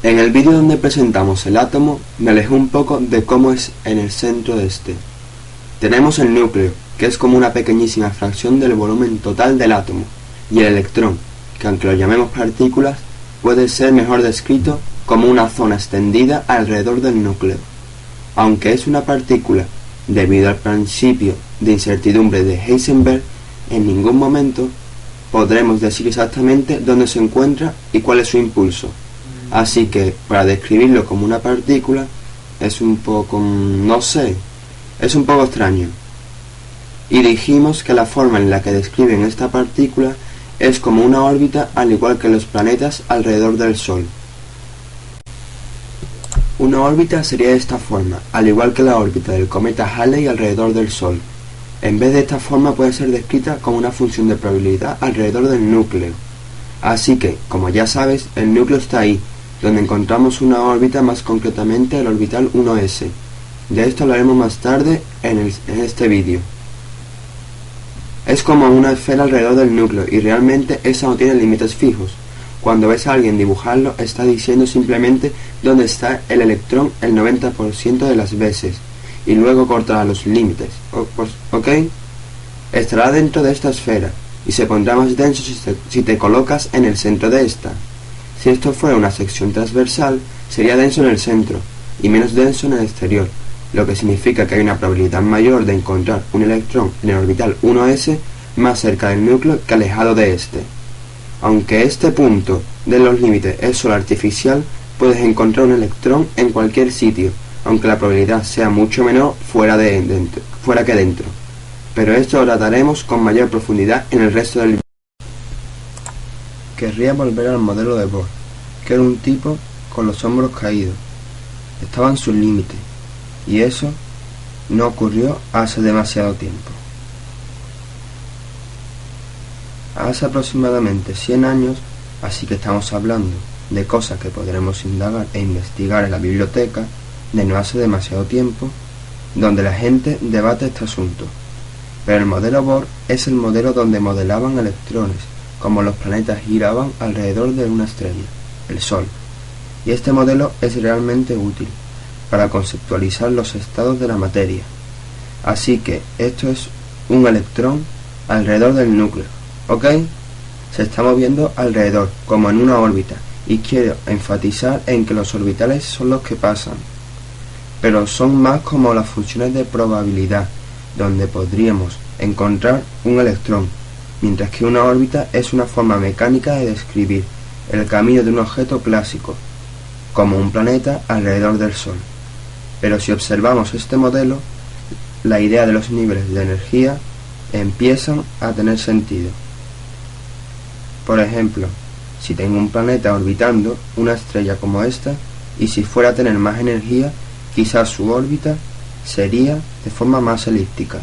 En el vídeo donde presentamos el átomo, me alejé un poco de cómo es en el centro de este. Tenemos el núcleo, que es como una pequeñísima fracción del volumen total del átomo, y el electrón, que aunque lo llamemos partículas, puede ser mejor descrito como una zona extendida alrededor del núcleo. Aunque es una partícula, debido al principio de incertidumbre de Heisenberg, en ningún momento podremos decir exactamente dónde se encuentra y cuál es su impulso. Así que, para describirlo como una partícula, es un poco, no sé, es un poco extraño. Y dijimos que la forma en la que describen esta partícula es como una órbita, al igual que los planetas alrededor del Sol. Una órbita sería de esta forma, al igual que la órbita del cometa Halley alrededor del Sol. En vez de esta forma puede ser descrita como una función de probabilidad alrededor del núcleo. Así que, como ya sabes, el núcleo está ahí, donde encontramos una órbita, más concretamente el orbital 1s. De esto hablaremos más tarde en este vídeo. Es como una esfera alrededor del núcleo y realmente esa no tiene límites fijos. Cuando ves a alguien dibujarlo, está diciendo simplemente dónde está el electrón el 90% de las veces y luego cortará los límites, ¿ok? Estará dentro de esta esfera y se pondrá más denso si te colocas en el centro de esta. Si esto fuera una sección transversal, sería denso en el centro y menos denso en el exterior, lo que significa que hay una probabilidad mayor de encontrar un electrón en el orbital 1s más cerca del núcleo que alejado de este. Aunque este punto de los límites es solo artificial, puedes encontrar un electrón en cualquier sitio, aunque la probabilidad sea mucho menor fuera que dentro. Pero esto lo trataremos con mayor profundidad en el resto del vídeo. Querría volver al modelo de Bohr, que era un tipo con los hombros caídos. Estaba en sus límites, y eso no ocurrió hace demasiado tiempo. Hace aproximadamente 100 años, así que estamos hablando de cosas que podremos indagar e investigar en la biblioteca de no hace demasiado tiempo, donde la gente debate este asunto. Pero el modelo Bohr es el modelo donde modelaban electrones, como los planetas giraban alrededor de una estrella, el Sol. Y este modelo es realmente útil para conceptualizar los estados de la materia. Así que esto es un electrón alrededor del núcleo, ¿ok? Se está moviendo alrededor, como en una órbita, y quiero enfatizar en que los orbitales son los que pasan, pero son más como las funciones de probabilidad, donde podríamos encontrar un electrón, mientras que una órbita es una forma mecánica de describir el camino de un objeto clásico, como un planeta alrededor del Sol. Pero si observamos este modelo, la idea de los niveles de energía empiezan a tener sentido. Por ejemplo, si tengo un planeta orbitando una estrella como esta, y si fuera a tener más energía, quizás su órbita sería de forma más elíptica.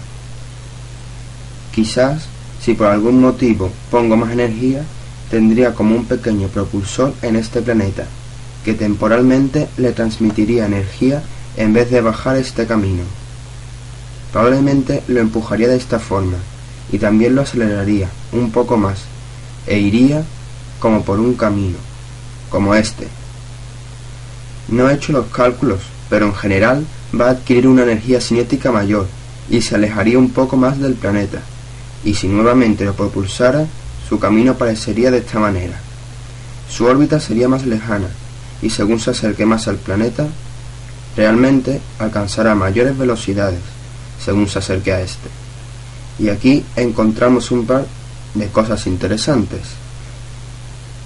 Quizás, si por algún motivo pongo más energía, tendría como un pequeño propulsor en este planeta, que temporalmente le transmitiría energía en vez de bajar este camino. Probablemente lo empujaría de esta forma, y también lo aceleraría un poco más, e iría como por un camino, como este. No he hecho los cálculos, pero en general va a adquirir una energía cinética mayor, y se alejaría un poco más del planeta, y si nuevamente lo propulsara, su camino parecería de esta manera. Su órbita sería más lejana, y según se acerque más al planeta, realmente alcanzará mayores velocidades, según se acerque a este. Y aquí encontramos un par de cosas interesantes.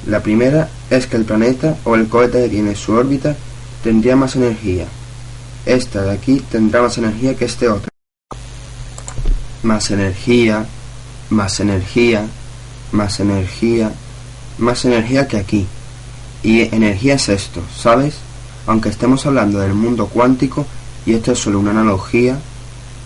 La primera es que el planeta o el cohete que tiene su órbita tendría más energía. Esta de aquí tendrá más energía que este otro. Más energía, más energía, más energía, más energía que aquí. Y energía es esto, ¿sabes? Aunque estemos hablando del mundo cuántico, y esto es solo una analogía,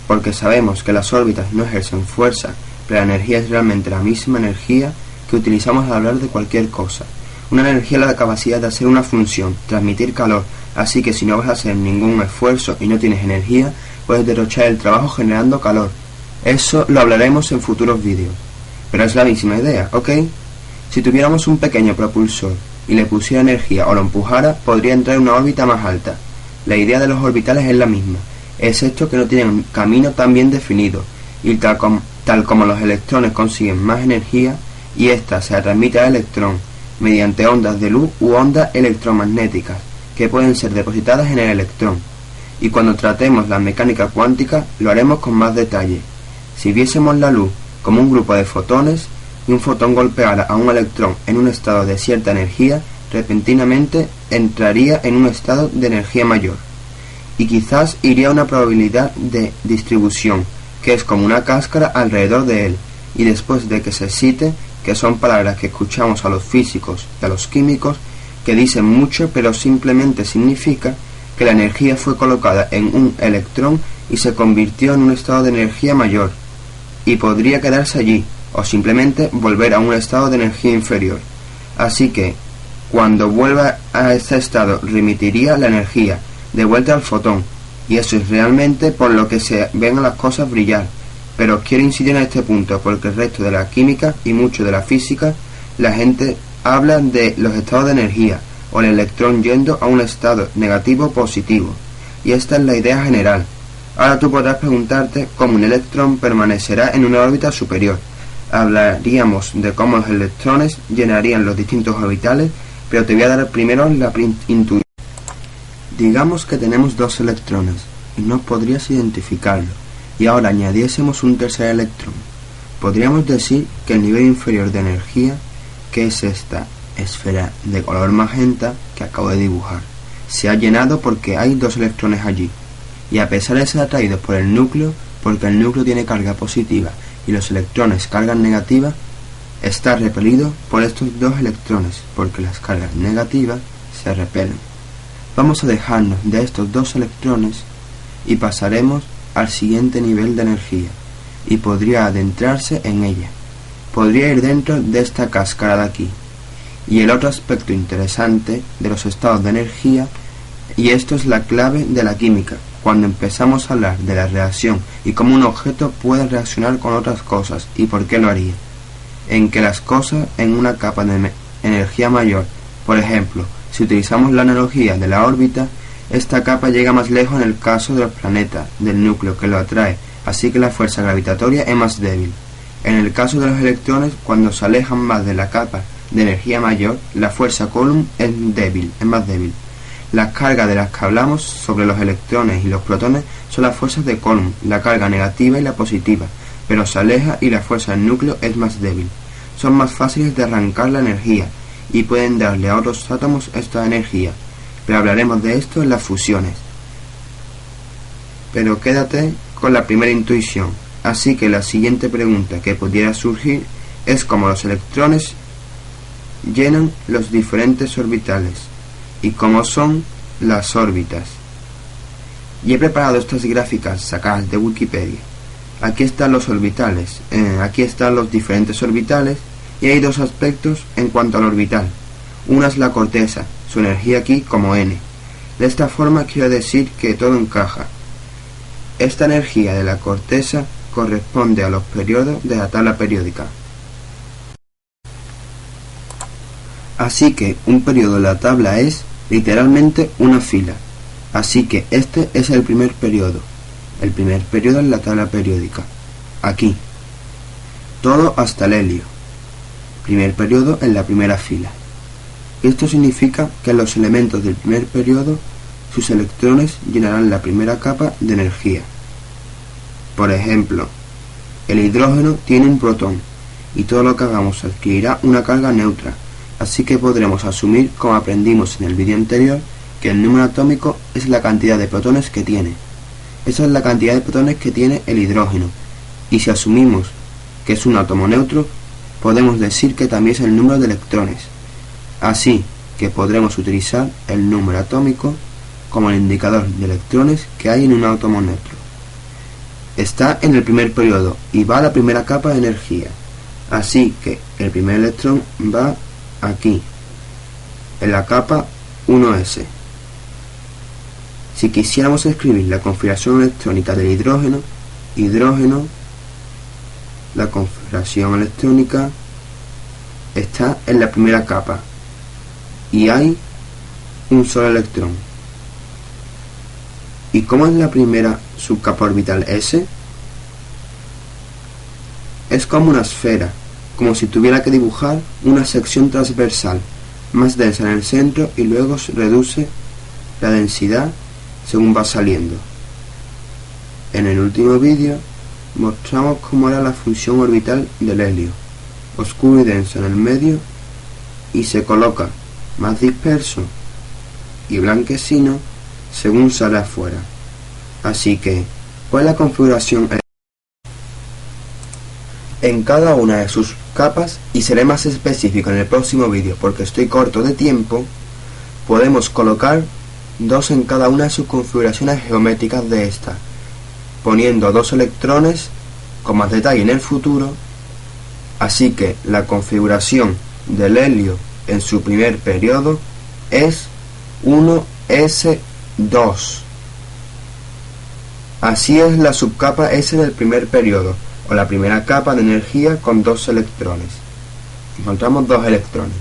porque sabemos que las órbitas no ejercen fuerza, pero la energía es realmente la misma energía que utilizamos al hablar de cualquier cosa. Una energía es la capacidad de hacer una función, transmitir calor, así que si no vas a hacer ningún esfuerzo y no tienes energía, puedes derrochar el trabajo generando calor. Eso lo hablaremos en futuros vídeos, pero es la misma idea, ¿ok? Si tuviéramos un pequeño propulsor y le pusiera energía o lo empujara, podría entrar en una órbita más alta. La idea de los orbitales es la misma, excepto que no tienen un camino tan bien definido, y tal como los electrones consiguen más energía, y ésta se transmite al electrón mediante ondas de luz u ondas electromagnéticas, que pueden ser depositadas en el electrón. Y cuando tratemos la mecánica cuántica, lo haremos con más detalle. Si viésemos la luz como un grupo de fotones, y un fotón golpeara a un electrón en un estado de cierta energía, repentinamente entraría en un estado de energía mayor, y quizás iría a una probabilidad de distribución, que es como una cáscara alrededor de él, y después de que se excite, que son palabras que escuchamos a los físicos y a los químicos, que dicen mucho pero simplemente significa que la energía fue colocada en un electrón y se convirtió en un estado de energía mayor, y podría quedarse allí, o simplemente volver a un estado de energía inferior. Así que, cuando vuelva a este estado, remitiría la energía de vuelta al fotón, y eso es realmente por lo que se ven a las cosas brillar. Pero quiero incidir en este punto porque el resto de la química y mucho de la física, la gente habla de los estados de energía, o el electrón yendo a un estado negativo o positivo, y esta es la idea general. Ahora tú podrás preguntarte cómo un electrón permanecerá en una órbita superior. Hablaríamos de cómo los electrones llenarían los distintos orbitales, pero te voy a dar primero la intuición. Digamos que tenemos dos electrones, y no podrías identificarlo, y ahora añadiésemos un tercer electrón. Podríamos decir que el nivel inferior de energía, que es esta esfera de color magenta que acabo de dibujar, se ha llenado porque hay dos electrones allí, y a pesar de ser atraídos por el núcleo, porque el núcleo tiene carga positiva y los electrones carga negativa, está repelido por estos dos electrones, porque las cargas negativas se repelen. Vamos a dejarnos de estos dos electrones y pasaremos al siguiente nivel de energía, y podría adentrarse en ella. Podría ir dentro de esta cáscara de aquí. Y el otro aspecto interesante de los estados de energía, y esto es la clave de la química, cuando empezamos a hablar de la reacción y cómo un objeto puede reaccionar con otras cosas y por qué lo haría, en que las cosas en una capa de energía mayor, por ejemplo, si utilizamos la analogía de la órbita, esta capa llega más lejos en el caso de los planetas, del núcleo que lo atrae, así que la fuerza gravitatoria es más débil. En el caso de los electrones, cuando se alejan más de la capa de energía mayor, la fuerza Coulomb es más débil. Las cargas de las que hablamos sobre los electrones y los protones son las fuerzas de Coulomb, la carga negativa y la positiva, pero se aleja y la fuerza del núcleo es más débil. Son más fáciles de arrancar la energía y pueden darle a otros átomos esta energía, pero hablaremos de esto en las fusiones. Pero quédate con la primera intuición, así que la siguiente pregunta que pudiera surgir es cómo los electrones llenan los diferentes orbitales y cómo son las órbitas. Y he preparado estas gráficas sacadas de Wikipedia. Aquí están los orbitales, aquí están los diferentes orbitales, y hay dos aspectos en cuanto al orbital. Una es la corteza, su energía aquí como n. De esta forma quiero decir que todo encaja. Esta energía de la corteza corresponde a los periodos de la tabla periódica. Así que un periodo de la tabla es literalmente una fila. Así que este es el primer periodo. El primer periodo en la tabla periódica. Aquí. Todo hasta el helio. Primer periodo en la primera fila. Esto significa que los elementos del primer periodo, sus electrones llenarán la primera capa de energía. Por ejemplo, el hidrógeno tiene un protón, y todo lo que hagamos adquirirá una carga neutra, así que podremos asumir, como aprendimos en el vídeo anterior, que el número atómico es la cantidad de protones que tiene. Esa es la cantidad de protones que tiene el hidrógeno, y si asumimos que es un átomo neutro, podemos decir que también es el número de electrones. Así que podremos utilizar el número atómico como el indicador de electrones que hay en un átomo neutro. Está en el primer periodo y va a la primera capa de energía, así que el primer electrón va aquí, en la capa 1s. Si quisiéramos escribir la configuración electrónica del hidrógeno, la configuración electrónica está en la primera capa, y hay un solo electrón. ¿Y cómo es la primera subcapa orbital S? Es como una esfera, como si tuviera que dibujar una sección transversal, más densa en el centro y luego se reduce la densidad según va saliendo. En el último vídeo mostramos cómo era la función orbital del helio, oscuro y denso en el medio, y se coloca más disperso y blanquecino según sale afuera. Así que, ¿cuál es la configuración en cada una de sus capas? Y seré más específico en el próximo vídeo porque estoy corto de tiempo. Podemos colocar 2 en cada una de sus configuraciones geométricas de esta, poniendo 2 electrones con más detalle en el futuro. Así que la configuración del helio en su primer periodo es 1s2. Así es la subcapa S del primer periodo, o la primera capa de energía con 2 electrones. Encontramos 2 electrones.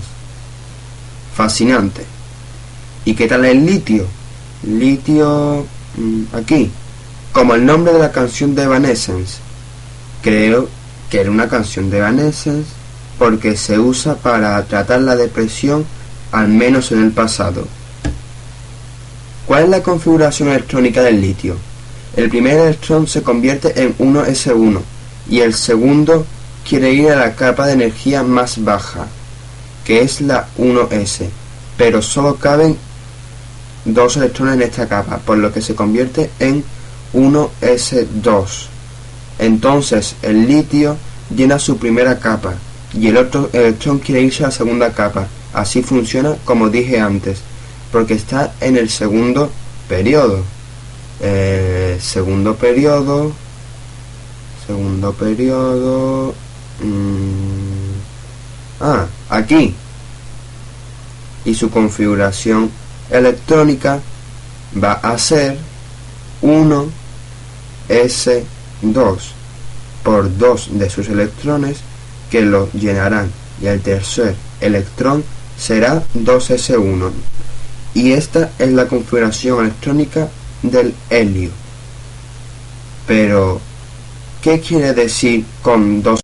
Fascinante. ¿Y qué tal el litio? Litio... aquí. Como el nombre de la canción de Evanescence. Creo que era una canción de Evanescence porque se usa para tratar la depresión, al menos en el pasado. ¿Cuál es la configuración electrónica del litio? El primer electrón se convierte en 1s1 y el segundo quiere ir a la capa de energía más baja, que es la 1s, pero solo caben 2 electrones en esta capa, por lo que se convierte en 1s2. Entonces el litio llena su primera capa y el otro electrón quiere irse a la segunda capa. Así funciona, como dije antes, porque está en el segundo periodo. Segundo periodo, aquí. Y su configuración electrónica va a ser 1s2 por 2 de sus electrones que lo llenarán, y el tercer electrón será 2s1. Y esta es la configuración electrónica del helio. Pero, ¿qué quiere decir con 2